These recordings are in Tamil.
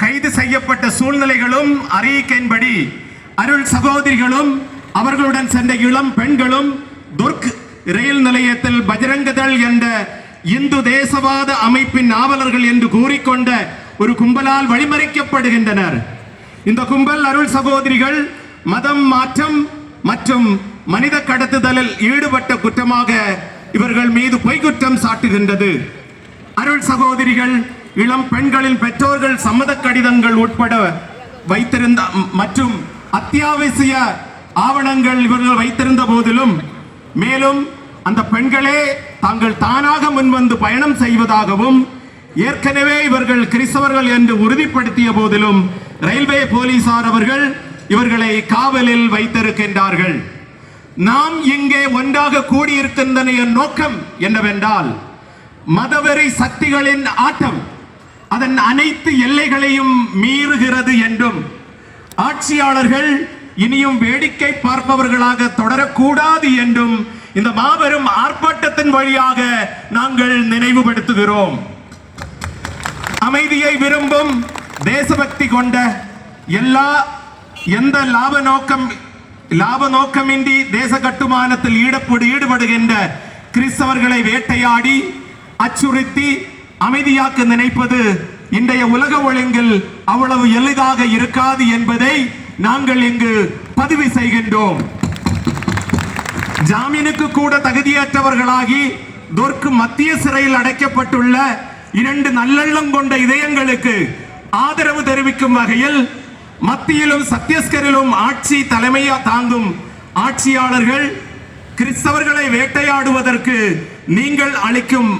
கைது செய்யப்பட்ட சூழ்நிலைகளும் அறிக்கையின்படி அருள் சகோதரிகளும் அவர்களுடன் சென்ற இளம் பெண்களும் துர்க் ரயில் நிலையத்தில் பஜ்ரங்கதள் என்ற இந்து தேசவாத அமைப்பின் நாவலர்கள் என்று கூறிக்கொண்ட ஒரு கும்பலால் வழிமறிக்கப்படுகின்றனர். இந்த கும்பல் அருள் சகோதரிகள் மதம் மாற்றம் மற்றும் மனித கடத்துதலில் ஈடுபட்ட குற்றமாக இவர்கள் மீது பொய்க்குற்றம் சாட்டுகின்றது. அருள் சகோதரிகள் இளம் பெண்களின் பெற்றோர்கள் சம்மத கடிதங்கள் உட்பட வைத்திருந்த மற்றும் அத்தியாவசிய ஆவணங்கள் இவர்கள் வைத்திருந்த போதிலும், மேலும் அந்த பெண்களே தாங்கள் தானாக முன்வந்து பயணம் செய்வதாகவும் ஏற்கனவே இவர்கள் கிறிஸ்தவர்கள் என்று உறுதிப்படுத்திய போதிலும் ரயில்வே போலீசார் அவர்கள் இவர்களை காவலில் வைத்திருக்கின்றார்கள். நாம் இங்கே ஒன்றாக கூடியிருக்கின்ற நோக்கம் என்னவென்றால், மதவெறி சக்திகளின் ஆட்டம் அதன் அனைத்து எல்லைகளையும் மீறுகிறது என்றும், ஆட்சியாளர்கள் இனியும் வேடிக்கை பார்ப்பவர்களாக தொடரக்கூடாது என்றும் இந்த மாபெரும் ஆர்ப்பாட்டத்தின் வழியாக நாங்கள் நினைவுபடுத்துகிறோம். அமைதியை விரும்பும் தேசபக்தி கொண்ட எந்த லாப நோக்கமின்றி தேச கட்டுமானத்தில் ஈடுபடுகின்ற கிறிஸ்தவர்களை வேட்டையாடி அச்சுறுத்தி அமைதியாக்க நினைப்பது இன்றைய உலக ஒழுங்கில் அவ்வளவு எளிதாக இருக்காது என்பதை நாங்கள் இங்கு பதிவு செய்கின்றோம். ஜாமீனுக்கு கூட தகுதியற்றவர்களாகி துர்க் மத்திய சிறையில் அடைக்கப்பட்டுள்ள 2 நல்லெண்ணம் கொண்ட இதயங்களுக்கு ஆதரவு தெரிவிக்கும் வகையில் மத்தியிலும் சத்தீஸ்கரிலும் ஆட்சி தலைமையா தாங்கும் ஆட்சியாளர்கள் கிறிஸ்தவர்களை வேட்டையாடுவதற்கு நீங்கள் அளிக்கும்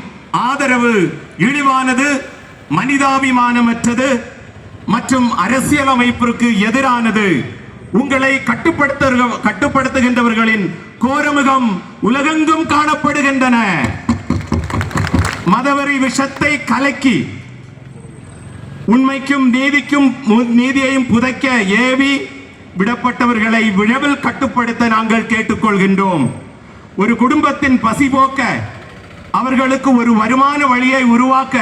ஆதரவு இழிவானது, மனிதாபிமானமற்றது மற்றும் அரசியலமைப்பிற்கு எதிரானது. உங்களை கட்டுப்படுத்துகின்றவர்களின் கோரமுகம் உலகெங்கும் காணப்படுகின்றன. மதவெறி விஷத்தை கலக்கி உண்மைக்கும் நீதியையும் புதைக்க ஏவி விடப்பட்டவர்களை விரைவில் கட்டுப்படுத்த நாங்கள் கேட்டுக்கொள்கின்றோம். ஒரு குடும்பத்தின் பசி போக்க, அவர்களுக்கு ஒரு வருமான வழியை உருவாக்க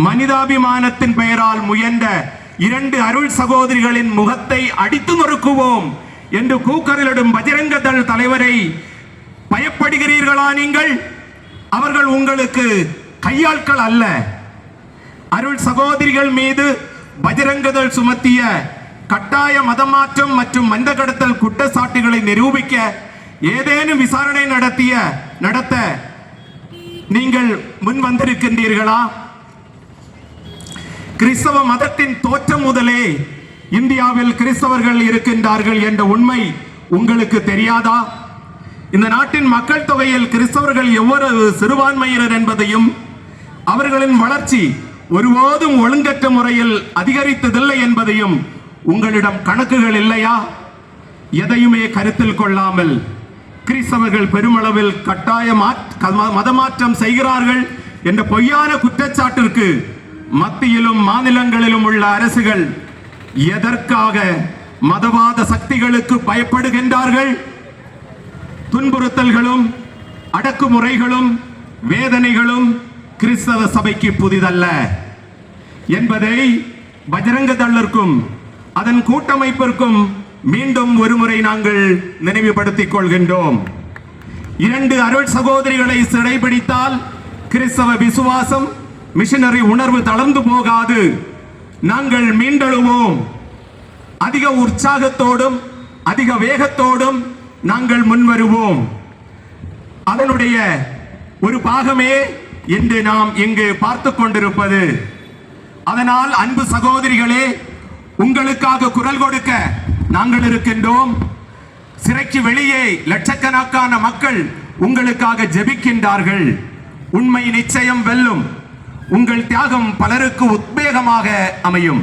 மனிதாபிமானத்தின் பெயரால் முயன்ற 2 அருள் சகோதரிகளின் முகத்தை அடித்து நொறுக்குவோம் என்று கூக்கரிலிடும் பஜ்ரங்கதள் தலைவரை பயப்படுகிறீர்களா நீங்கள்? அவர்கள் உங்களுக்கு கையாட்கள் அல்ல. அருள் சகோதரிகள் மீது பஜ்ரங்கதள் சுமத்திய கட்டாய மதமாற்றம் மற்றும் மனித கடத்தல் குற்றச்சாட்டுகளை நிரூபிக்க ஏதேனும் விசாரணை நடத்த நீங்கள் முன் வந்திருக்கின்றீர்களா? கிறிஸ்தவ மதத்தின் தோற்றம் முதலே இந்தியாவில் கிறிஸ்தவர்கள் இருக்கின்றார்கள் என்ற உண்மை உங்களுக்கு தெரியாதா? இந்த நாட்டின் மக்கள் தொகையில் கிறிஸ்தவர்கள் எவ்வளவு சிறுபான்மையினர் என்பதையும், அவர்களின் வளர்ச்சி ஒருபோதும் ஒழுங்கற்ற முறையில் அதிகரித்ததில்லை என்பதையும் உங்களிடம் கணக்குகள் இல்லையா? எதையுமே கருத்தில் கொள்ளாமல் கிறிஸ்தவர்கள் பெருமளவில் கட்டாய மதமாற்றம் செய்கிறார்கள் என்ற பொய்யான குற்றச்சாட்டிற்கு மத்தியிலும் மாநிலங்களிலும் உள்ள அரசுகள் எதற்காக மதவாத சக்திகளுக்கு பயப்படுகின்றார்கள்? துன்புறுத்தல்களும் அடக்குமுறைகளும் வேதனைகளும் கிறிஸ்தவ சபைக்கு புதிதல்ல என்பதை பஜ்ரங்கதள்ளிற்கும் அதன் கூட்டமைப்பிற்கும் மீண்டும் ஒருமுறை நாங்கள் நினைவுபடுத்திக் கொள்கின்றோம். 2 அருள் சகோதரிகளை சிறைபிடித்தால் கிறிஸ்தவ விசுவாசம், மிஷனரி உணர்வு தளர்ந்து போகாது. நாங்கள் மீண்டெழுவோம். அதிக உற்சாகத்தோடும் அதிக வேகத்தோடும் நாங்கள் முன்வருவோம். அதனுடைய ஒரு பாகமே இன்று நாம் இங்கு பார்த்து கொண்டிருப்பது. அதனால் அன்பு சகோதரிகளே, உங்களுக்காக குரல் கொடுக்க நாங்கள் இருக்கின்றோம். சிறைக்கு வெளியே லட்சக்கணக்கான மக்கள் உங்களுக்காக ஜெபிக்கின்றார்கள். உண்மை நிச்சயம் வெல்லும். உங்கள் தியாகம் பலருக்கு உத்வேகமாக அமையும்.